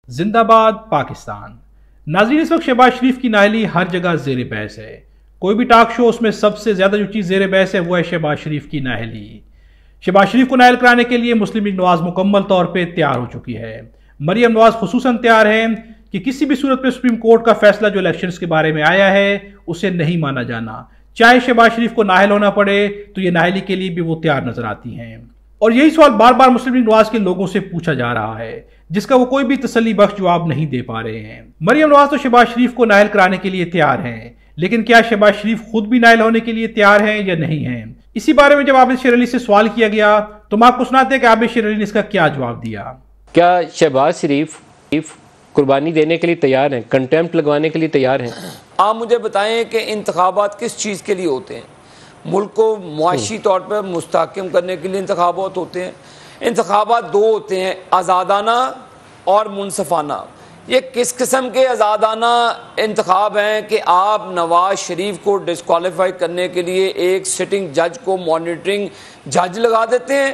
زندہ باد پاکستان۔ ناظرین، اس وقت شہباز شریف کی نااہلی ہر جگہ زیر بحث ہے۔ کوئی بھی ٹاک شو، اس میں سب سے زیادہ جو چیز زیر بحث ہے وہ ہے شہباز شریف کی نااہلی۔ شہباز شریف کو نااہل کرانے کے لیے مسلم لیگ نواز مکمل طور پہ تیار ہو چکی ہے۔ مریم نواز خصوصاً تیار ہیں کہ کسی بھی صورت پہ سپریم کورٹ کا فیصلہ جو الیکشنز کے بارے میں آیا ہے اسے نہیں مانا جانا، چاہے شہباز شریف کو نااہل ہونا پڑے تو یہ نااہلی کے لیے بھی وہ تیار نظر آتی ہیں۔ اور یہی سوال بار بار مسلم لیگ نواز کے لوگوں سے پوچھا جا رہا ہے، جس کا وہ کوئی بھی تسلی بخش جواب نہیں دے پا رہے ہیں۔ مریم نواز تو شہباز شریف کو نااہل کرانے کے لیے تیار ہیں، لیکن کیا شہباز شریف خود بھی نااہل ہونے کے لیے تیار ہیں یا نہیں ہیں؟ اسی بارے میں جب عابد شیر علی سے سوال کیا گیا تو ہم آپ کو سناتے ہیں کہ عابد شیر علی نے اس کا کیا جواب دیا۔ کیا شہباز شریف قربانی دینے کے لیے تیار ہیں، کنٹیمپٹ لگوانے کے لیے تیار ہیں؟ آپ مجھے بتائیں کہ انتخابات کس چیز کے لیے ہوتے ہیں؟ ملک کو معاشی طور پر مستحکم کرنے کے لیے انتخابات ہوتے ہیں۔ انتخابات دو ہوتے ہیں، آزادانہ اور منصفانہ۔ یہ کس قسم کے آزادانہ انتخاب ہیں کہ آپ نواز شریف کو ڈسکوالیفائی کرنے کے لیے ایک سٹنگ جج کو مانیٹرنگ جج لگا دیتے ہیں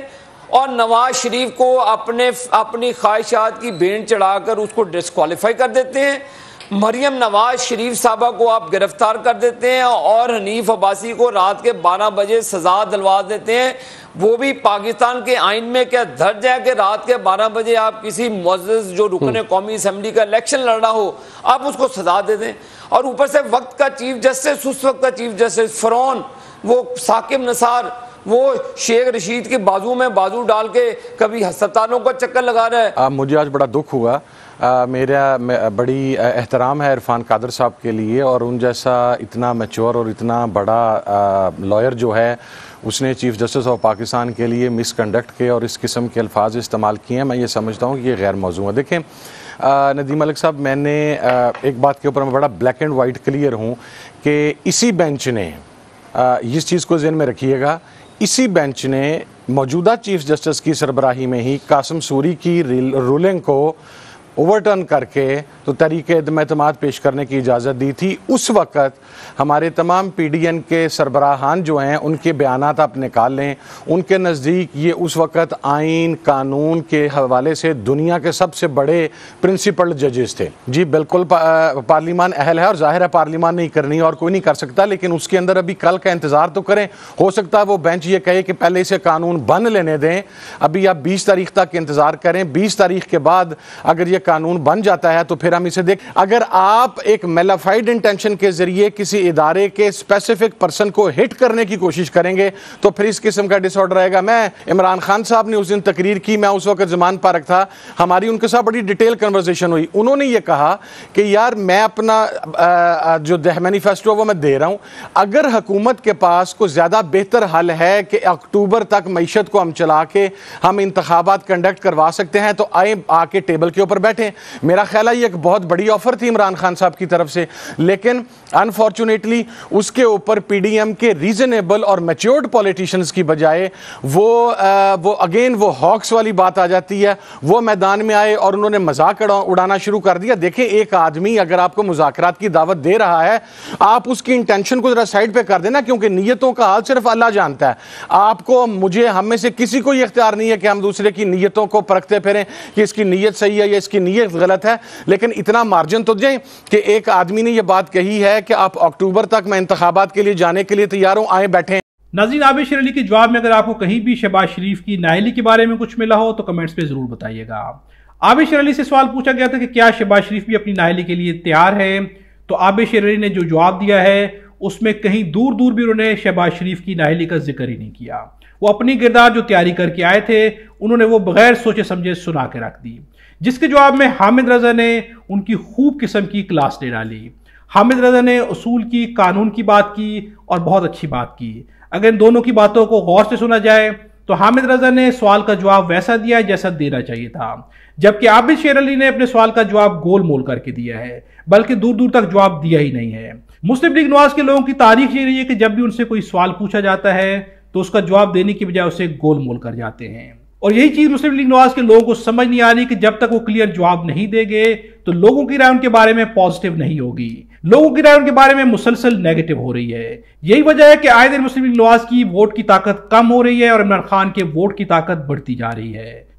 اور نواز شریف کو اپنی خواہشات کی بھین چڑھا کر اس کو ڈسکوالیفائی کر دیتے ہیں۔ مریم نواز شریف صاحبہ کو آپ گرفتار کر دیتے ہیں اور حنیف عباسی کو رات کے 12 بجے سزا دلوا دیتے ہیں۔ وہ بھی پاکستان کے آئین میں کیا درج ہے کہ رات کے 12 بجے آپ کسی معزز جو رکن قومی اسمبلی کا الیکشن لڑنا ہو آپ اس کو سزا دے دیں؟ اور اوپر سے وقت کا چیف جسٹس، اس وقت کا چیف جسٹس فرعون، وہ ثاقب نثار، وہ شیخ رشید کے بازو میں بازو ڈال کے کبھی ہسپتالوں کا چکر لگا رہا ہے۔ مجھے آج بڑا دکھ ہوا، میرا بڑی احترام ہے عرفان قادر صاحب کے لیے، اور ان جیسا اتنا میچور اور اتنا بڑا لائر جو ہے اس نے چیف جسٹس آف پاکستان کے لیے مس کنڈکٹ کے اور اس قسم کے الفاظ استعمال کیے ہیں۔ میں یہ سمجھتا ہوں کہ یہ غیر موزوں ہے۔ دیکھیں ندیم ملک صاحب، میں نے ایک بات کے اوپر میں بڑا بلیک اینڈ وائٹ کلیئر ہوں کہ اسی بینچ نے، اس چیز کو ذہن میں رکھیے گا، اسی بینچ نے موجودہ چیف جسٹس کی سربراہی میں ہی قاسم سوری کی رولنگ کو اوورٹرن کر کے تو تحریک عدم اعتماد پیش کرنے کی اجازت دی تھی۔ اس وقت ہمارے تمام پی ڈی این کے سربراہان جو ہیں ان کے بیانات آپ نکال لیں، ان کے نزدیک یہ اس وقت آئین قانون کے حوالے سے دنیا کے سب سے بڑے پرنسپل ججز تھے۔ جی بالکل پارلیمان اہل ہے، اور ظاہر ہے پارلیمان نہیں کرنی اور کوئی نہیں کر سکتا، لیکن اس کے اندر ابھی کل کا انتظار تو کریں۔ ہو سکتا ہے وہ بینچ یہ کہے کہ پہلے اسے قانون بن لینے دیں، ابھی آپ 20 تاریخ تک انتظار کریں، 20 تاریخ کے بعد اگر یہ قانون بن جاتا ہے تو پھر ہم اسے دیکھ۔ اگر آپ ایک میلافائڈ انٹینشن کے ذریعے کسی ادارے کے اسپیسیفک پرسن کو ہٹ کرنے کی کوشش کریں گے تو پھر اس قسم کا ڈس آرڈر آئے گا۔ میں عمران خان صاحب نے اس دن تقریر کی، میں اس وقت زمان پارک تھا، ہماری ان کے ساتھ بڑی ڈیٹیل کنورسیشن ہوئی۔ انہوں نے یہ کہا کہ یار میں اپنا جو مینیفیسٹو وہ میں دے رہا ہوں، اگر حکومت کے پاس کوئی زیادہ بہتر حل ہے کہ اکتوبر تک معیشت کو ہم چلا کے ہم انتخابات کنڈکٹ کروا سکتے ہیں تو آئیں آ کے ٹیبل کے اوپر بیٹھیں۔ میرا خیال ہے یہ ایک بہت بڑی آفر تھی عمران خان صاحب کی طرف سے، لیکن انفارچونیٹلی اس کے اوپر پی ڈی ایم کے ریزنیبل اور میچورڈ پولیٹیشنز کی بجائے وہ ہاکس والی بات آ جاتی ہے، وہ میدان میں آئے اور انہوں نے مذاق اڑانا شروع کر دیا۔ دیکھیں ایک آدمی اگر آپ کو مذاکرات کی دعوت دے رہا ہے، آپ اس کی انٹینشن کو ذرا سائڈ پہ کر دینا، کیونکہ نیتوں کا حال صرف اللہ جانتا ہے۔ آپ کو، مجھے، ہم میں سے کسی کو یہ اختیار نہیں ہے کہ ہم دوسرے کی نیتوں کو پرکھتے پھریں کہ اس کی نیت صحیح ہے یا اس کی نیت غلط ہے، لیکن اتنا مارجن تو دیں کہ ایک آدمی نے یہ بات کہی ہے کہ آپ اکتوبر تک میں انتخابات کے لیے جانے کے لیے تیار ہوں، آئیں بیٹھیں۔ ناظرین، عابد شیر علی کے جواب میں اگر آپ کو کہیں بھی شہباز شریف کی نااہلی کے بارے میں کچھ ملا ہو تو کمنٹس پہ ضرور بتائیے گا۔ عابد شیر علی سے سوال پوچھا گیا تھا کہ کیا شہباز شریف بھی اپنی نااہلی کے لیے تیار ہے، تو عابد شیر علی نے جو جواب دیا ہے اس میں کہیں دور دور بھی انہوں نے شہباز شریف کی نااہلی کا ذکر ہی نہیں کیا۔ وہ اپنی کردار جو تیاری کر کے آئے تھے انہوں نے وہ بغیر سوچے سمجھے سنا کے رکھ دی، جس کے جواب میں حامد رضا نے ان کی خوب قسم کی کلاس لے ڈالی۔ حامد رضا نے اصول کی، قانون کی بات کی اور بہت اچھی بات کی۔ اگر ان دونوں کی باتوں کو غور سے سنا جائے تو حامد رضا نے سوال کا جواب ویسا دیا جیسا دینا چاہیے تھا، جبکہ عابد شیر علی نے اپنے سوال کا جواب گول مول کر کے دیا ہے، بلکہ دور دور تک جواب دیا ہی نہیں ہے۔ مسلم لیگ نواز کے لوگوں کی تاریخ یہ رہی ہے کہ جب بھی ان سے کوئی سوال پوچھا جاتا ہے تو اس کا جواب دینے کی بجائے اسے گول مول کر جاتے ہیں، اور یہی چیز مسلم لیگ نواز کے لوگوں کو سمجھ نہیں آ رہی کہ جب تک وہ کلیئر جواب نہیں دیں گے تو لوگوں کی رائے ان کے بارے میں پازیٹیو نہیں ہوگی، لوگوں کی رائے ان کے بارے میں مسلسل نیگیٹو ہو رہی ہے۔ یہی وجہ ہے کہ آئے دن مسلم لیگ نواز کی ووٹ کی طاقت کم ہو رہی ہے اور عمران خان کے ووٹ کی طاقت بڑھتی جا رہی ہے۔